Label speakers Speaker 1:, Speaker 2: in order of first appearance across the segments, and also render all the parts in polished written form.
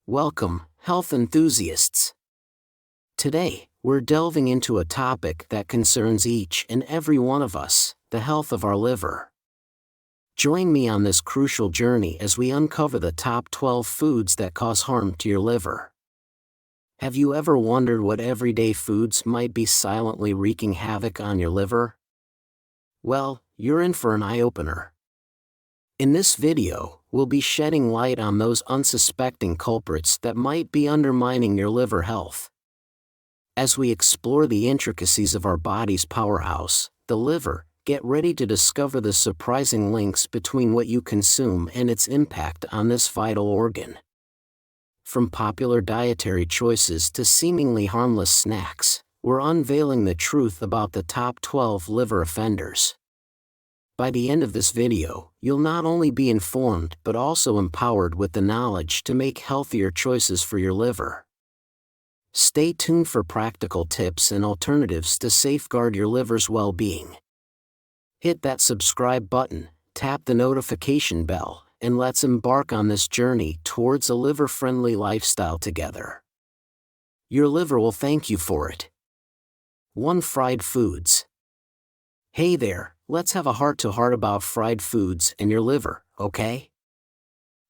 Speaker 1: Welcome, health enthusiasts. Today, we're delving into a topic that concerns each and every one of us, the health of our liver. Join me on this crucial journey as we uncover the top 12 foods that cause harm to your liver. Have you ever wondered what everyday foods might be silently wreaking havoc on your liver? Well, you're in for an eye-opener. In this video, we'll be shedding light on those unsuspecting culprits that might be undermining your liver health. As we explore the intricacies of our body's powerhouse, the liver, get ready to discover the surprising links between what you consume and its impact on this vital organ. From popular dietary choices to seemingly harmless snacks, we're unveiling the truth about the top 12 liver offenders. By the end of this video, you'll not only be informed but also empowered with the knowledge to make healthier choices for your liver. Stay tuned for practical tips and alternatives to safeguard your liver's well-being. Hit that subscribe button, tap the notification bell, and let's embark on this journey towards a liver-friendly lifestyle together. Your liver will thank you for it. 1. Fried foods. Hey there, let's have a heart-to-heart about fried foods and your liver, okay?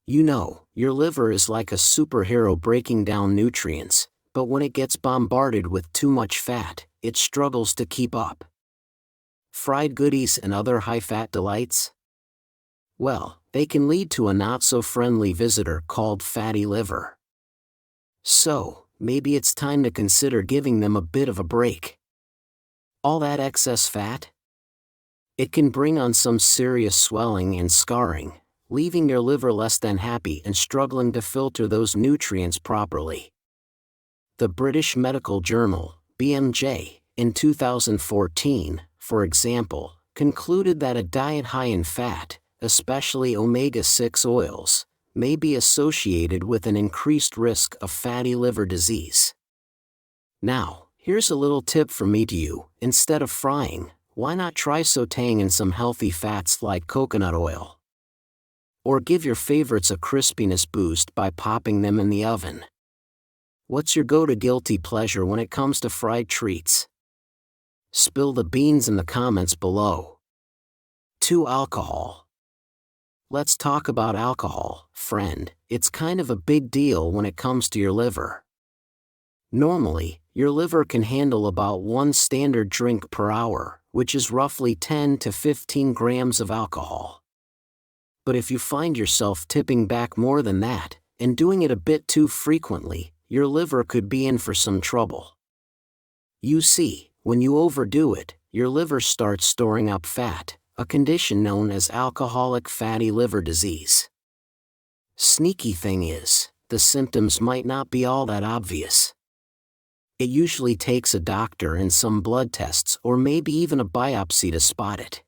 Speaker 1: You know, your liver is like a superhero breaking down nutrients, but when it gets bombarded with too much fat, it struggles to keep up. Fried goodies and other high-fat delights? Well, they can lead to a not-so-friendly visitor called fatty liver. So, maybe it's time to consider giving them a bit of a break. All that excess fat? It can bring on some serious swelling and scarring, leaving your liver less than happy and struggling to filter those nutrients properly. The British Medical Journal, BMJ, in 2014, for example, concluded that a diet high in fat, especially omega-6 oils, may be associated with an increased risk of fatty liver disease. Now, here's a little tip from me to you: instead of frying, why not try sautéing in some healthy fats like coconut oil? Or give your favorites a crispiness boost by popping them in the oven. What's your go-to guilty pleasure when it comes to fried treats? Spill the beans in the comments below. 2. Alcohol. Let's talk about alcohol, friend. It's kind of a big deal when it comes to your liver. Normally, your liver can handle about 1 standard drink per hour, which is roughly 10 to 15 grams of alcohol. But if you find yourself tipping back more than that, and doing it a bit too frequently, your liver could be in for some trouble. You see, when you overdo it, your liver starts storing up fat, a condition known as alcoholic fatty liver disease. Sneaky thing is, the symptoms might not be all that obvious. It usually takes a doctor and some blood tests or maybe even a biopsy to spot it.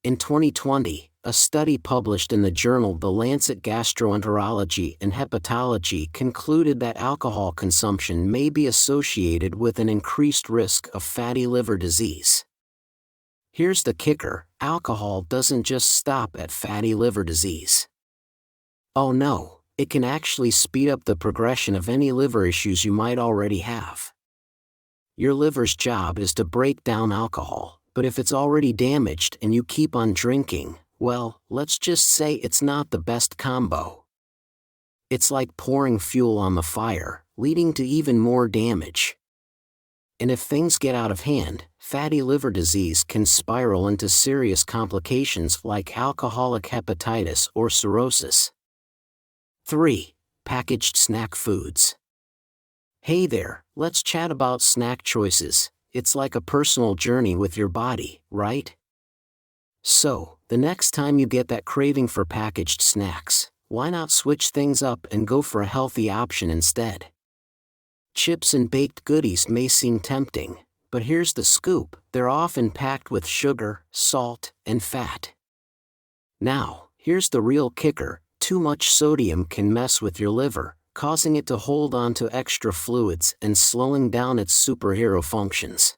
Speaker 1: In 2020, a study published in the journal The Lancet Gastroenterology and Hepatology concluded that alcohol consumption may be associated with an increased risk of fatty liver disease. Here's the kicker: alcohol doesn't just stop at fatty liver disease. Oh no, it can actually speed up the progression of any liver issues you might already have. Your liver's job is to break down alcohol, but if it's already damaged and you keep on drinking, well, let's just say it's not the best combo. It's like pouring fuel on the fire, leading to even more damage. And if things get out of hand, fatty liver disease can spiral into serious complications like alcoholic hepatitis or cirrhosis. 3. Packaged snack foods. Hey there, let's chat about snack choices. It's like a personal journey with your body, right? So, the next time you get that craving for packaged snacks, why not switch things up and go for a healthy option instead? Chips and baked goodies may seem tempting, but here's the scoop: they're often packed with sugar, salt, and fat. Now, here's the real kicker: too much sodium can mess with your liver, causing it to hold on to extra fluids and slowing down its superhero functions.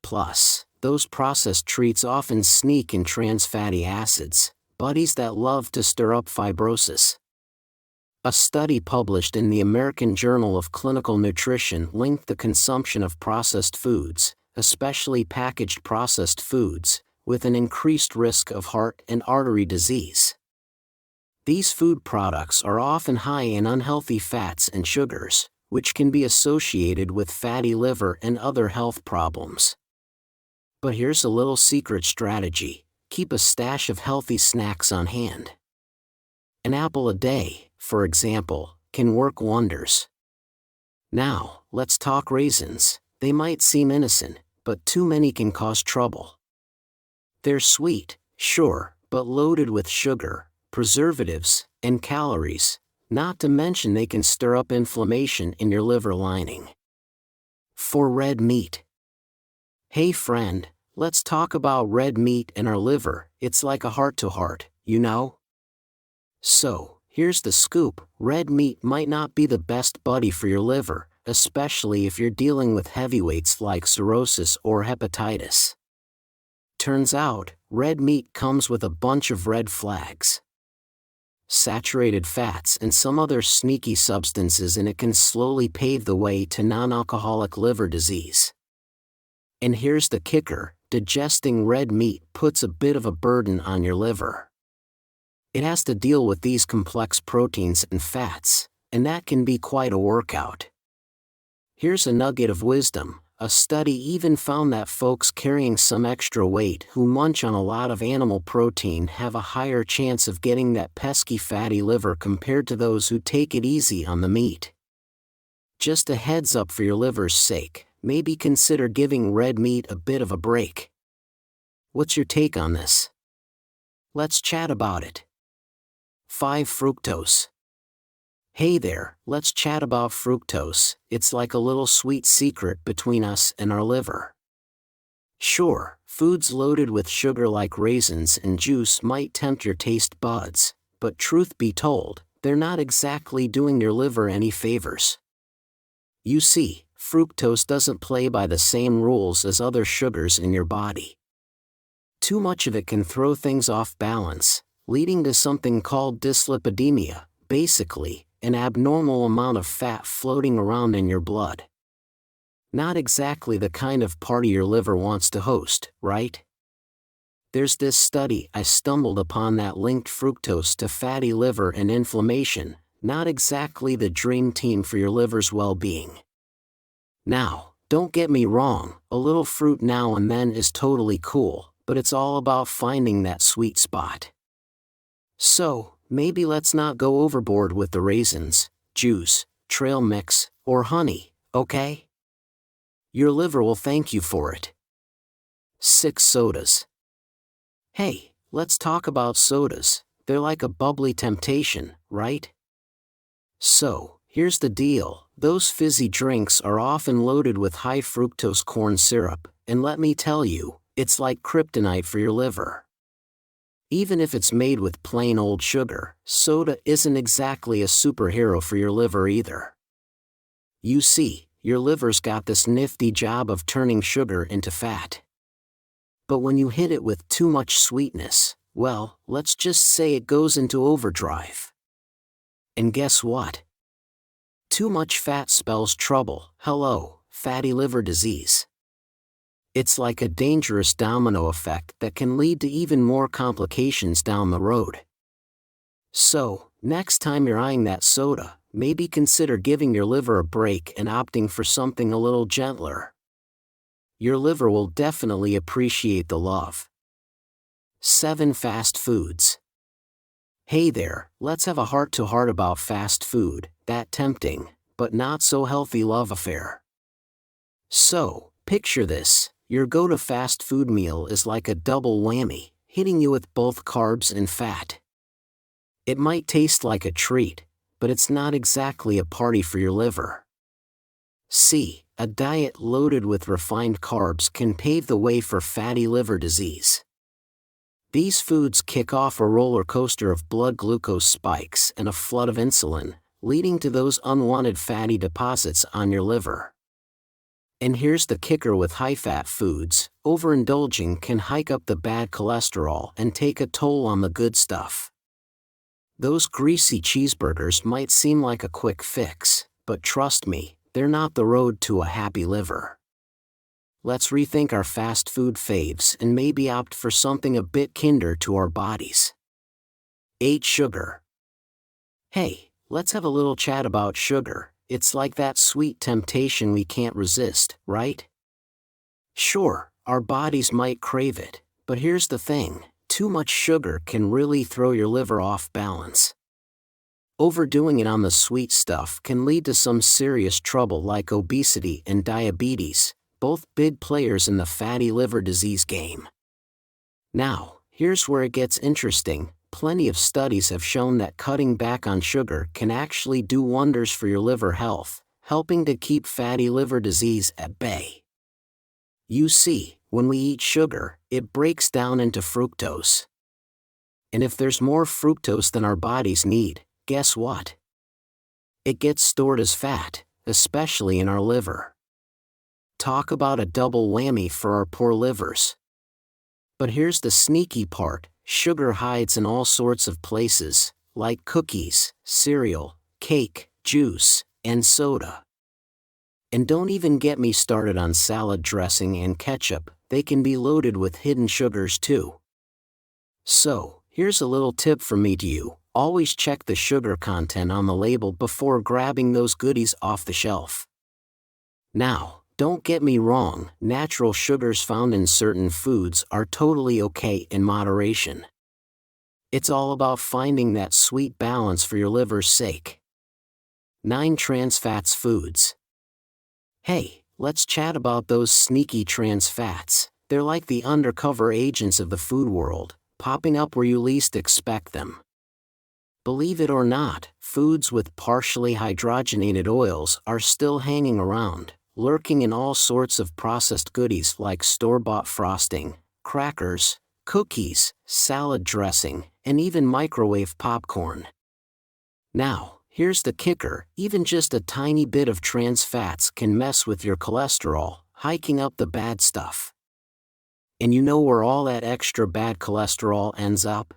Speaker 1: Plus, those processed treats often sneak in trans fatty acids, buddies that love to stir up fibrosis. A study published in the American Journal of Clinical Nutrition linked the consumption of processed foods, especially packaged processed foods, with an increased risk of heart and artery disease. These food products are often high in unhealthy fats and sugars, which can be associated with fatty liver and other health problems. But here's a little secret strategy: keep a stash of healthy snacks on hand. An apple a day, for example, can work wonders. Now, let's talk raisins. They might seem innocent, but too many can cause trouble. They're sweet, sure, but loaded with sugar, preservatives, and calories, not to mention they can stir up inflammation in your liver lining. For red meat. Hey friend, let's talk about red meat and our liver. It's like a heart-to-heart, you know? So, here's the scoop: red meat might not be the best buddy for your liver, especially if you're dealing with heavyweights like cirrhosis or hepatitis. Turns out, red meat comes with a bunch of red flags. Saturated fats and some other sneaky substances in it can slowly pave the way to nonalcoholic liver disease. And here's the kicker: digesting red meat puts a bit of a burden on your liver. It has to deal with these complex proteins and fats, and that can be quite a workout. Here's a nugget of wisdom: a study even found that folks carrying some extra weight who munch on a lot of animal protein have a higher chance of getting that pesky fatty liver compared to those who take it easy on the meat. Just a heads up for your liver's sake, maybe consider giving red meat a bit of a break. What's your take on this? Let's chat about it. 5. Fructose. Hey there, let's chat about fructose. It's like a little sweet secret between us and our liver. Sure, foods loaded with sugar like raisins and juice might tempt your taste buds, but truth be told, they're not exactly doing your liver any favors. You see, fructose doesn't play by the same rules as other sugars in your body. Too much of it can throw things off balance, leading to something called dyslipidemia, basically, an abnormal amount of fat floating around in your blood. Not exactly the kind of party your liver wants to host, right? There's this study I stumbled upon that linked fructose to fatty liver and inflammation, not exactly the dream team for your liver's well-being. Now, don't get me wrong, a little fruit now and then is totally cool, but it's all about finding that sweet spot. So, maybe let's not go overboard with the raisins, juice, trail mix, or honey, okay? Your liver will thank you for it. 6. Sodas. Hey, let's talk about sodas. They're like a bubbly temptation, right? So, here's the deal: those fizzy drinks are often loaded with high fructose corn syrup, and let me tell you, it's like kryptonite for your liver. Even if it's made with plain old sugar, soda isn't exactly a superhero for your liver either. You see, your liver's got this nifty job of turning sugar into fat. But when you hit it with too much sweetness, well, let's just say it goes into overdrive. And guess what? Too much fat spells trouble. Hello, fatty liver disease. It's like a dangerous domino effect that can lead to even more complications down the road. So, next time you're eyeing that soda, maybe consider giving your liver a break and opting for something a little gentler. Your liver will definitely appreciate the love. 7. Fast foods. Hey there, let's have a heart-to-heart about fast food, that tempting, but not so healthy love affair. So, picture this: your go-to fast food meal is like a double whammy, hitting you with both carbs and fat. It might taste like a treat, but it's not exactly a party for your liver. See, a diet loaded with refined carbs can pave the way for fatty liver disease. These foods kick off a roller coaster of blood glucose spikes and a flood of insulin, leading to those unwanted fatty deposits on your liver. And here's the kicker with high-fat foods: overindulging can hike up the bad cholesterol and take a toll on the good stuff. Those greasy cheeseburgers might seem like a quick fix, but trust me, they're not the road to a happy liver. Let's rethink our fast food faves and maybe opt for something a bit kinder to our bodies. 8. Sugar. Hey, let's have a little chat about sugar. It's like that sweet temptation we can't resist, right? Sure, our bodies might crave it, but here's the thing, too much sugar can really throw your liver off balance. Overdoing it on the sweet stuff can lead to some serious trouble like obesity and diabetes, both big players in the fatty liver disease game. Now, here's where it gets interesting. Plenty of studies have shown that cutting back on sugar can actually do wonders for your liver health, helping to keep fatty liver disease at bay. You see, when we eat sugar, it breaks down into fructose. And if there's more fructose than our bodies need, guess what? It gets stored as fat, especially in our liver. Talk about a double whammy for our poor livers. But here's the sneaky part, sugar hides in all sorts of places, like cookies, cereal, cake, juice, and soda. And don't even get me started on salad dressing and ketchup, they can be loaded with hidden sugars too. So, here's a little tip from me to you, always check the sugar content on the label before grabbing those goodies off the shelf. Now, don't get me wrong, natural sugars found in certain foods are totally okay in moderation. It's all about finding that sweet balance for your liver's sake. 9. Trans fats foods. Hey, let's chat about those sneaky trans fats. They're like the undercover agents of the food world, popping up where you least expect them. Believe it or not, foods with partially hydrogenated oils are still hanging around, lurking in all sorts of processed goodies like store-bought frosting, crackers, cookies, salad dressing, and even microwave popcorn. Now, here's the kicker, even just a tiny bit of trans fats can mess with your cholesterol, hiking up the bad stuff. And you know where all that extra bad cholesterol ends up?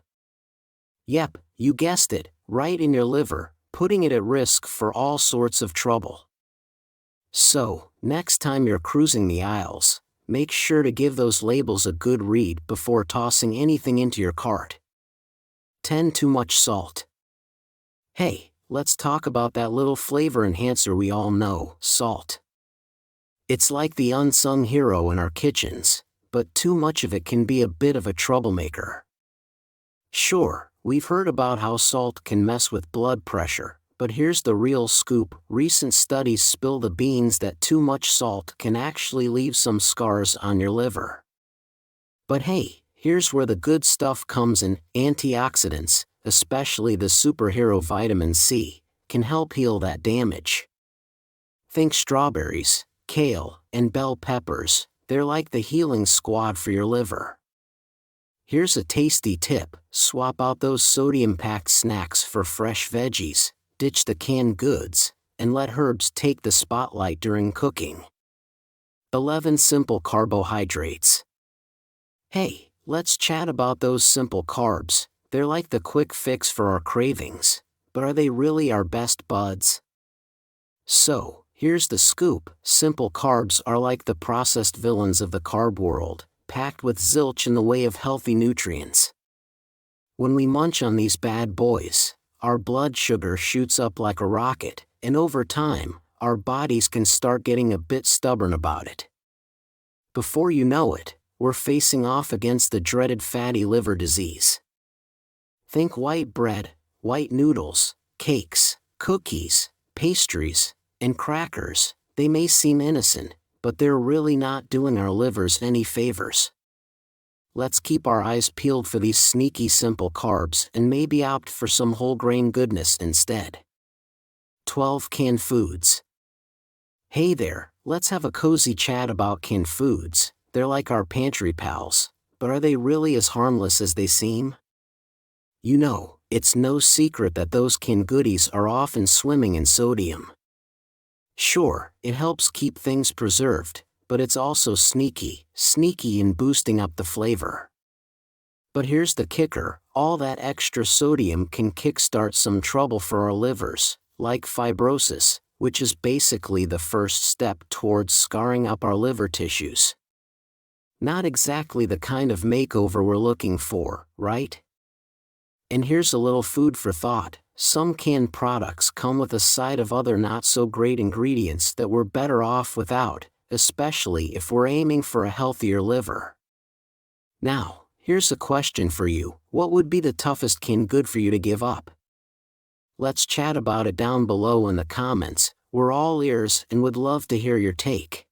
Speaker 1: Yep, you guessed it, right in your liver, putting it at risk for all sorts of trouble. So, next time you're cruising the aisles, make sure to give those labels a good read before tossing anything into your cart. 10. Too much salt. Hey, let's talk about that little flavor enhancer we all know, salt. It's like the unsung hero in our kitchens, but too much of it can be a bit of a troublemaker. Sure, we've heard about how salt can mess with blood pressure, but here's the real scoop. Recent studies spill the beans that too much salt can actually leave some scars on your liver. But hey, here's where the good stuff comes in. Antioxidants, especially the superhero vitamin C, can help heal that damage. Think strawberries, kale, and bell peppers, they're like the healing squad for your liver. Here's a tasty tip, swap out those sodium-packed snacks for fresh veggies. Ditch the canned goods, and let herbs take the spotlight during cooking. 11. Simple carbohydrates. Hey, let's chat about those simple carbs. They're like the quick fix for our cravings, but are they really our best buds? So, here's the scoop, simple carbs are like the processed villains of the carb world, packed with zilch in the way of healthy nutrients. When we munch on these bad boys, our blood sugar shoots up like a rocket, and over time, our bodies can start getting a bit stubborn about it. Before you know it, we're facing off against the dreaded fatty liver disease. Think white bread, white noodles, cakes, cookies, pastries, and crackers. They may seem innocent, but they're really not doing our livers any favors. Let's keep our eyes peeled for these sneaky simple carbs and maybe opt for some whole grain goodness instead. 12. Canned foods. Hey there, let's have a cozy chat about canned foods. They're like our pantry pals, but are they really as harmless as they seem? You know, it's no secret that those canned goodies are often swimming in sodium. Sure, it helps keep things preserved, but it's also sneaky in boosting up the flavor. But here's the kicker, All that extra sodium can kickstart some trouble for our livers, like fibrosis, which is basically the first step towards scarring up our liver tissues. Not exactly the kind of makeover we're looking for, right? And here's a little food for thought. Some canned products come with a side of other not-so-great ingredients that we're better off without, especially if we're aiming for a healthier liver. Now, here's a question for you. What would be the toughest canned good for you to give up? Let's chat about it down below in the comments. We're all ears and would love to hear your take.